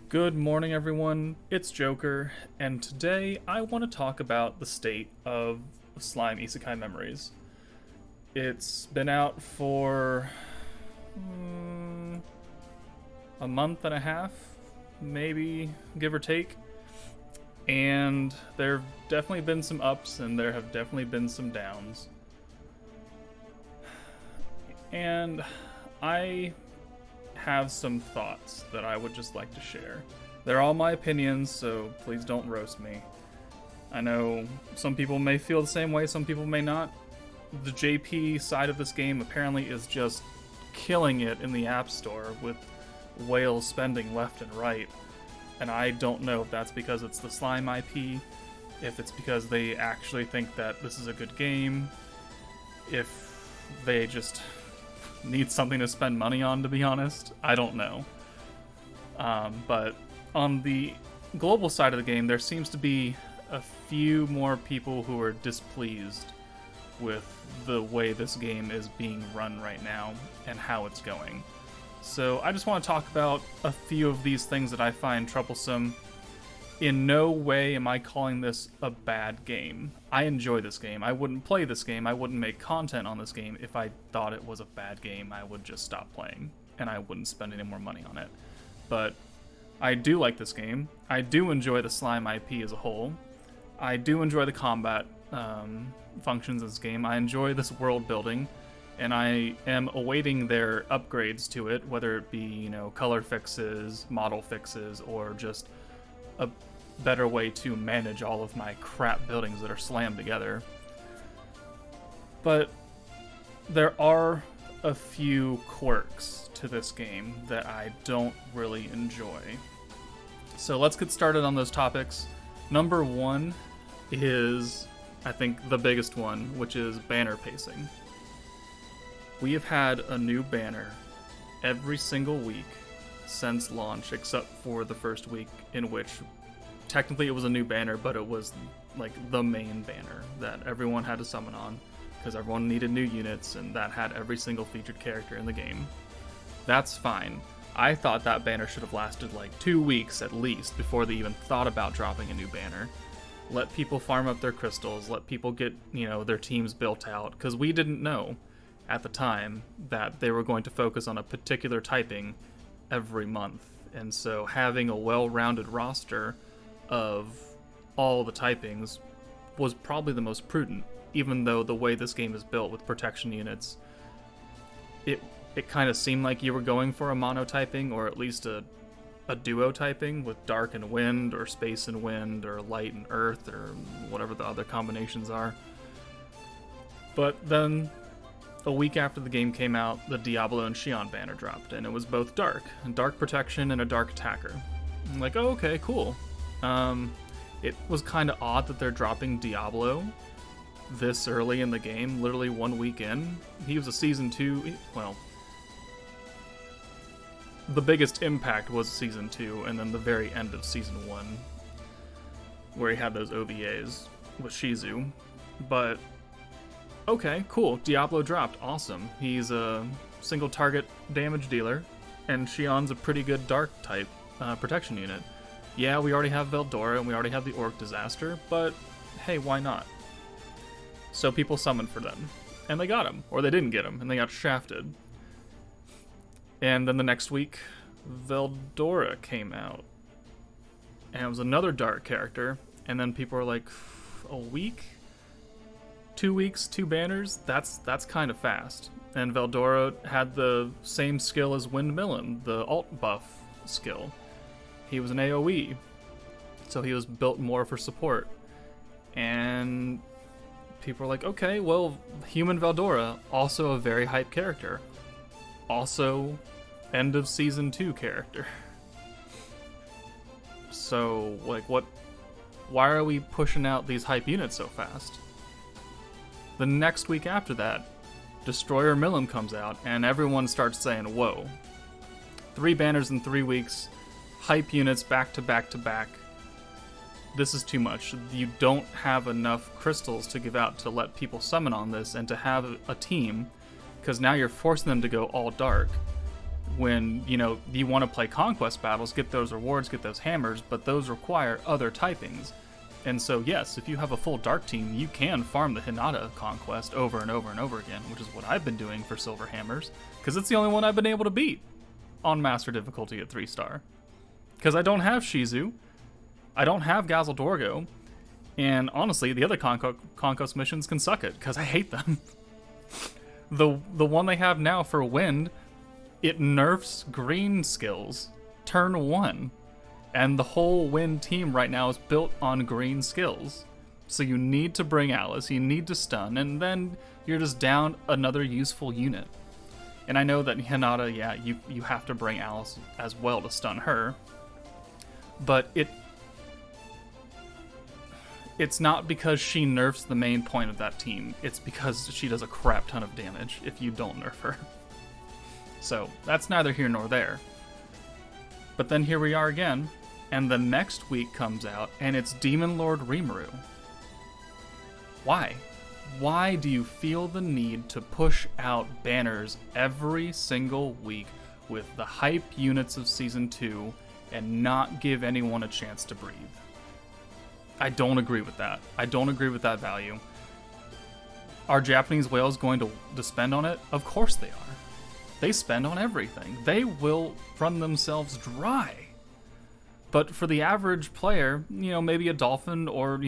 Good morning, everyone. It's Joker, and today I want to talk about the state of Slime Isekai Memories. It's been out for a month and a half, maybe, give or take, and there have definitely been some ups and there have definitely been some downs. And I have some thoughts that I would just like to share. They're all my opinions, so please don't roast me. I know some people may feel the same way, some people may not. The JP side of this game apparently is just killing it in the App Store with whales spending left and right. And I don't know if that's because it's the Slime IP, if it's because they actually think that this is a good game, if they just need something to spend money on, to be honest. I don't know. But on the global side of the game, there seems to be a few more people who are displeased with the way this game is being run right now and how it's going. So I just want to talk about a few of these things that I find troublesome. In no way am I calling this a bad game. I enjoy this game. I wouldn't play this game. I wouldn't make content on this game if I thought it was a bad game. I would just stop playing, and I wouldn't spend any more money on it. But I do like this game. I do enjoy the Slime IP as a whole. I do enjoy the combat functions of this game. I enjoy this world building, and I am awaiting their upgrades to it, whether it be, color fixes, model fixes, or just a better way to manage all of my crap buildings that are slammed together. But there are a few quirks to this game that I don't really enjoy. So let's get started on those topics. Number one is, I think, the biggest one, which is banner pacing. We have had a new banner every single week since launch, except for the first week, in which technically it was a new banner, but it was like the main banner that everyone had to summon on because everyone needed new units, and that had every single featured character in the game. That's fine. I thought that banner should have lasted like 2 weeks at least before they even thought about dropping a new banner. Let people farm up their crystals, let people get, their teams built out, because we didn't know at the time that they were going to focus on a particular typing every month. And so having a well-rounded roster of all the typings was probably the most prudent, even though the way this game is built with protection units, it kind of seemed like you were going for a mono typing, or at least a duo typing with dark and wind, or space and wind, or light and earth, or whatever the other combinations are. But then a week after the game came out, the Diablo and Xion banner dropped, and it was both dark protection and a dark attacker. I'm like, oh, okay, cool. It was kind of odd that they're dropping Diablo this early in the game, literally 1 week in. He was a Season 2, well, the biggest impact was Season 2, and then the very end of Season 1, where he had those OVAs with Shizu. But okay, cool. Diablo dropped. Awesome. He's a single target damage dealer, and Xion's a pretty good dark type protection unit. Yeah, we already have Veldora and we already have the Orc Disaster, but hey, why not? So people summoned for them, and they got him, or they didn't get him, and they got shafted. And then the next week, Veldora came out, and it was another dark character, and then people were like, a week? 2 weeks, 2 banners? That's kind of fast. And Veldora had the same skill as Windmillion, the alt buff skill. He was an AoE, so he was built more for support. And people were like, okay, well, Human Veldora, also a very hype character. Also, end of Season 2 character. So, why are we pushing out these hype units so fast? The next week after that, Destroyer Millim comes out, and everyone starts saying, whoa. 3 banners in 3 weeks, hype units back to back to back. This is too much. You don't have enough crystals to give out to let people summon on this, and to have a team, because now you're forcing them to go all dark. when, you want to play conquest battles, get those rewards, get those hammers, but those require other typings. And so, yes, if you have a full dark team, you can farm the Hinata conquest over and over and over again, which is what I've been doing for silver hammers, because it's the only one I've been able to beat on master difficulty at 3-star. Because I don't have Shizu, I don't have Gazaldorgo, and honestly, the other conquest missions can suck it, because I hate them. The one they have now for Wind, it nerfs green skills turn 1. And the whole Wind team right now is built on green skills. So you need to bring Alice, you need to stun, and then you're just down another useful unit. And I know that Hinata, yeah, you have to bring Alice as well to stun her. But it's not because she nerfs the main point of that team. It's because she does a crap ton of damage if you don't nerf her. So that's neither here nor there. But then here we are again, and the next week comes out, and it's Demon Lord Rimuru. Why? Why do you feel the need to push out banners every single week with the hype units of Season 2 and not give anyone a chance to breathe? I don't agree with that. I don't agree with that value. Are Japanese whales going to spend on it? Of course they are. They spend on everything. They will run themselves dry. But for the average player, maybe a dolphin or,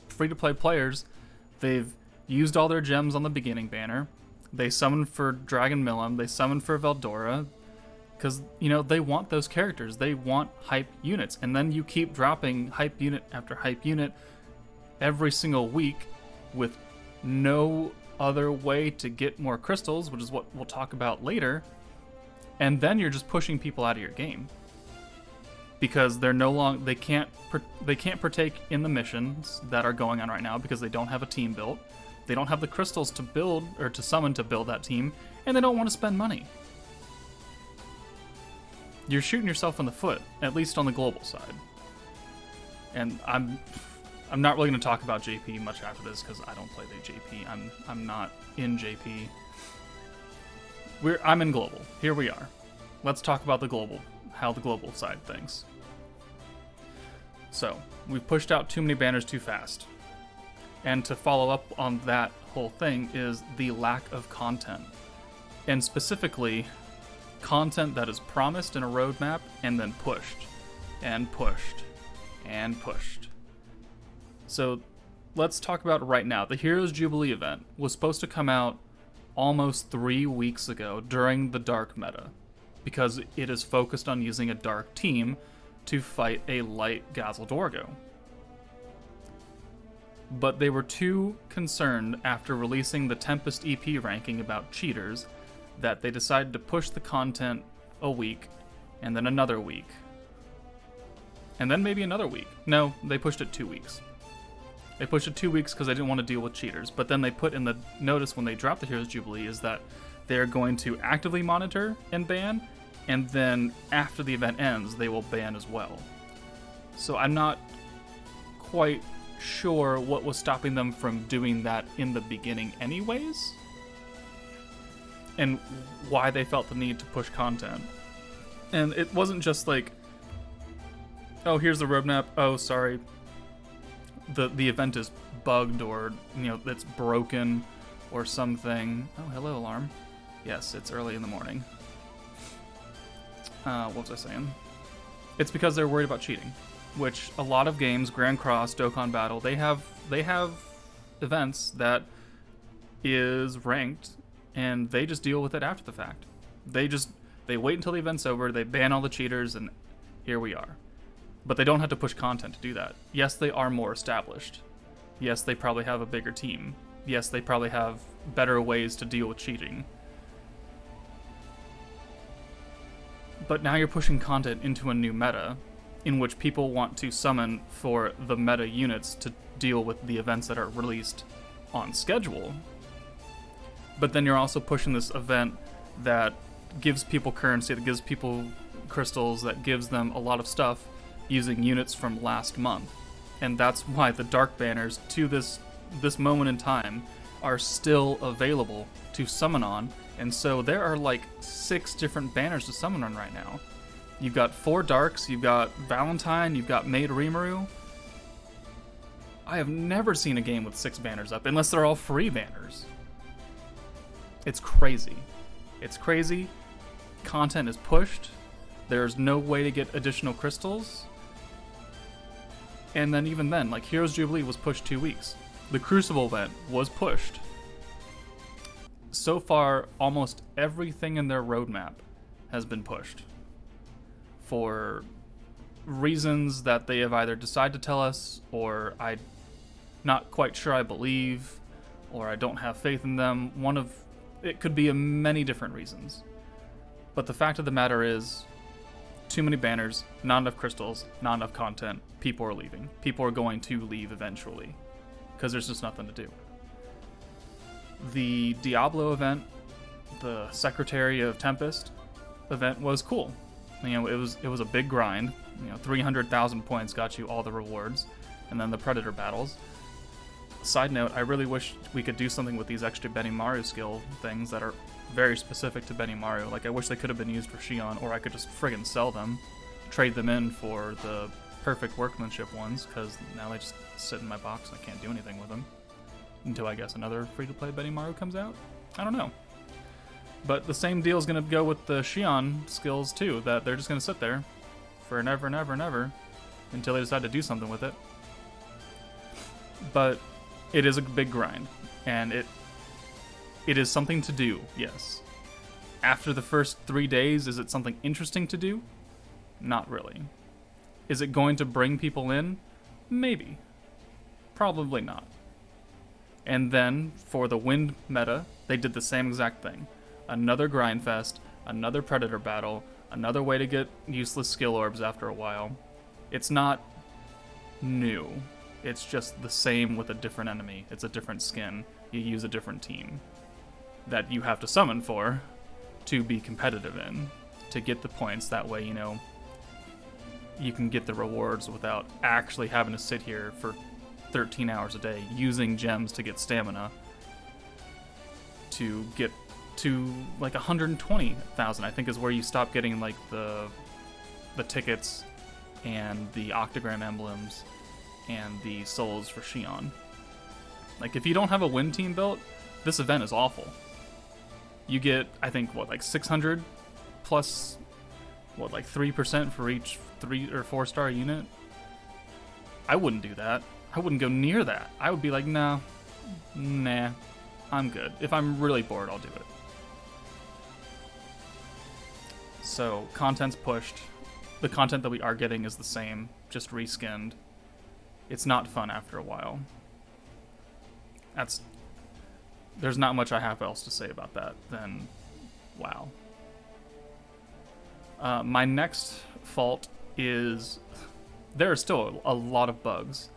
free-to-play players, they've used all their gems on the beginning banner. They summoned for Dragon Millum. They summoned for Veldora. Because, they want those characters. They want hype units. And then you keep dropping hype unit after hype unit every single week with no other way to get more crystals, which is what we'll talk about later. And then you're just pushing people out of your game. Because they can't partake in the missions that are going on right now because they don't have a team built. They don't have the crystals to build or to summon to build that team, and they don't want to spend money. You're shooting yourself in the foot, at least on the global side. And I'm not really going to talk about JP much after this because I don't play the JP. I'm not in JP. I'm in global. Here we are. Let's talk about the global, how the global side thinks. So, we've pushed out too many banners too fast. And to follow up on that whole thing is the lack of content. And specifically, content that is promised in a roadmap and then pushed, and pushed, and pushed. So, let's talk about it right now. The Heroes Jubilee event was supposed to come out almost 3 weeks ago during the Dark meta, because it is focused on using a Dark team to fight a light Gazaldorgo. But they were too concerned after releasing the Tempest EP ranking about cheaters that they decided to push the content a week, and then another week, and then maybe another week. No, they pushed it 2 weeks. They pushed it 2 weeks because they didn't want to deal with cheaters, but then they put in the notice when they dropped the Heroes Jubilee is that they're going to actively monitor and ban, and then after the event ends, they will ban as well. So I'm not quite sure what was stopping them from doing that in the beginning anyways, and why they felt the need to push content. And it wasn't just like, oh, here's the roadmap, oh, sorry, the event is bugged or, it's broken or something. Oh, hello, alarm. Yes, it's early in the morning. What was I saying? It's because they're worried about cheating, which a lot of games, Grand Cross, Dokkan Battle, they have events that is ranked, and they just deal with it after the fact. They wait until the event's over, they ban all the cheaters, and here we are. But they don't have to push content to do that. Yes, they are more established. Yes, they probably have a bigger team. Yes, they probably have better ways to deal with cheating. But now you're pushing content into a new meta, in which people want to summon for the meta units to deal with the events that are released on schedule. But then you're also pushing this event that gives people currency, that gives people crystals, that gives them a lot of stuff using units from last month. And that's why the Dark banners, to this moment in time, are still available to summon on, and so there are like 6 different banners to summon on right now. You've got 4 Darks, you've got Valentine, you've got Maid Rimuru. I have never seen a game with 6 banners up, unless they're all free banners. It's crazy. It's crazy. Content is pushed. There's no way to get additional crystals. And then even then, like Heroes Jubilee was pushed 2 weeks. The Crucible event was pushed. So far, almost everything in their roadmap has been pushed. For reasons that they have either decided to tell us, or I'm not quite sure I believe, or I don't have faith in them. It could be many different reasons. But the fact of the matter is, too many banners, not enough crystals, not enough content, people are leaving. People are going to leave eventually, because there's just nothing to do. The Diablo event, the Secretary of Tempest event was cool. You know, it was a big grind. 300,000 points got you all the rewards, and then the Predator battles. Side note, I really wish we could do something with these extra Benimaru skill things that are very specific to Benimaru. Like, I wish they could have been used for Shion, or I could just friggin' sell them, trade them in for the perfect workmanship ones, because now they just sit in my box and I can't do anything with them. Until I guess another free-to-play Benimaru comes out? I don't know. But the same deal is going to go with the Shion skills too, that they're just going to sit there for never and ever and ever until they decide to do something with it. But it is a big grind, and it is something to do, yes. After the first 3 days, is it something interesting to do? Not really. Is it going to bring people in? Maybe. Probably not. And then, for the wind meta, they did the same exact thing. Another grind fest, another Predator battle, another way to get useless skill orbs after a while. It's not new. It's just the same with a different enemy. It's a different skin. You use a different team that you have to summon for to be competitive in, to get the points. That way, you can get the rewards without actually having to sit here for 13 hours a day using gems to get stamina to get to like 120,000, I think, is where you stop getting like the tickets and the octagram emblems and the souls for Shion. Like, if you don't have a win team built, this event is awful. You get, I think, like 600 plus, 3% for each 3 or 4 star unit? I wouldn't do that. I wouldn't go near that. I would be like, nah, I'm good. If I'm really bored, I'll do it. So, content's pushed. The content that we are getting is the same, just reskinned. It's not fun after a while. There's not much I have else to say about that than, wow. My next fault is there are still a lot of bugs.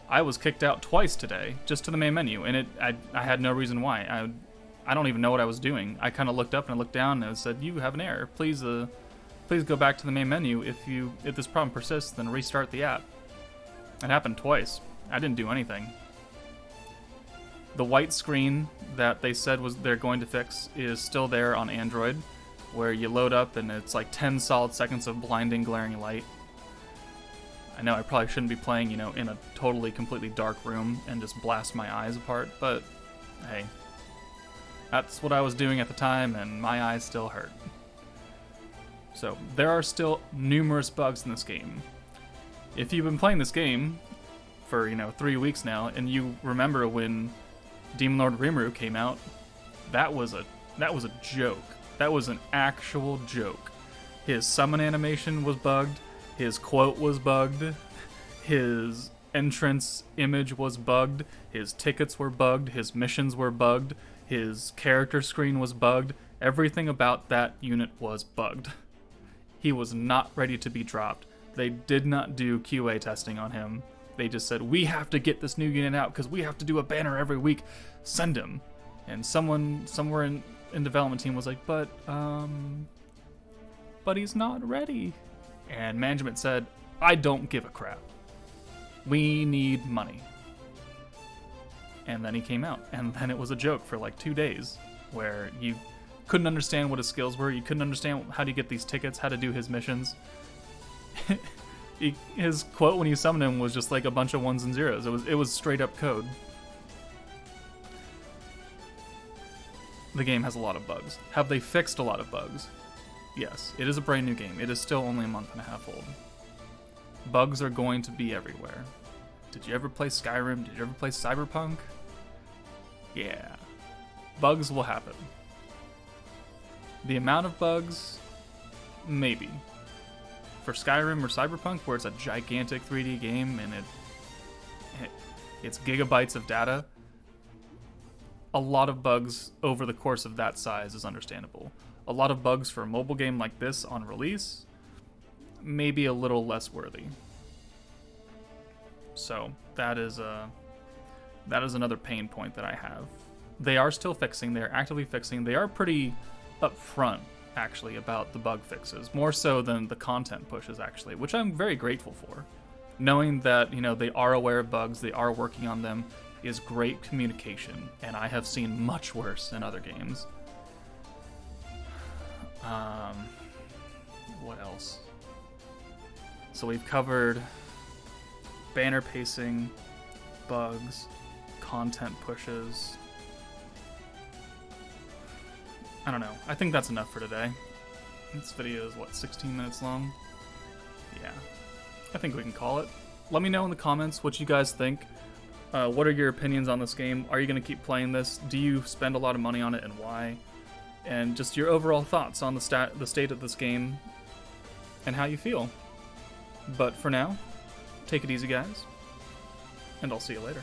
I was kicked out twice today, just to the main menu, and I had no reason why. I don't even know what I was doing. I kind of looked up and I looked down and it said, "You have an error. Please go back to the main menu. If this problem persists, then restart the app." It happened twice. I didn't do anything. The white screen that they said they're going to fix is still there on Android, where you load up and it's like 10 solid seconds of blinding, glaring light. I know I probably shouldn't be playing, in a totally, completely dark room and just blast my eyes apart, but hey, that's what I was doing at the time, and my eyes still hurt. So there are still numerous bugs in this game. If you've been playing this game for, 3 weeks now, and you remember when Demon Lord Rimuru came out, that was a joke. That was an actual joke. His summon animation was bugged, his quote was bugged, his entrance image was bugged, his tickets were bugged, his missions were bugged, his character screen was bugged. Everything about that unit was bugged. He was not ready to be dropped. They did not do QA testing on him. They just said, "We have to get this new unit out because we have to do a banner every week. Send him." And someone somewhere in development team was like, but he's not ready. And management said, "I don't give a crap. We need money." And then he came out, and then it was a joke for like 2 days, where you couldn't understand what his skills were, you couldn't understand how to get these tickets, how to do his missions. His quote when you summoned him was just like a bunch of ones and zeros. It was straight up code. The game has a lot of bugs. Have they fixed a lot of bugs? Yes, it is a brand new game. It is still only a month and a half old. Bugs are going to be everywhere. Did you ever play Skyrim? Did you ever play Cyberpunk? Yeah. Bugs will happen. The amount of bugs, maybe. For Skyrim or Cyberpunk, where it's a gigantic 3D game and it's gigabytes of data, a lot of bugs over the course of that size is understandable. A lot of bugs for a mobile game like this on release, maybe a little less worthy. So that is another pain point that I have. They are still fixing, they're actively fixing, they are pretty upfront actually about the bug fixes, more so than the content pushes actually, which I'm very grateful for. Knowing that, you know, they are aware of bugs, they are working on them, is great communication, and I have seen much worse in other games. What else? So we've covered banner pacing, bugs, content pushes. I don't know. I think that's enough for today. This video is, what, 16 minutes long? Yeah. I think we can call it. Let me know in the comments what you guys think. What are your opinions on this game? Are you going to keep playing this? Do you spend a lot of money on it, and why? And just your overall thoughts on the state of this game and how you feel. But for now, take it easy, guys, and I'll see you later.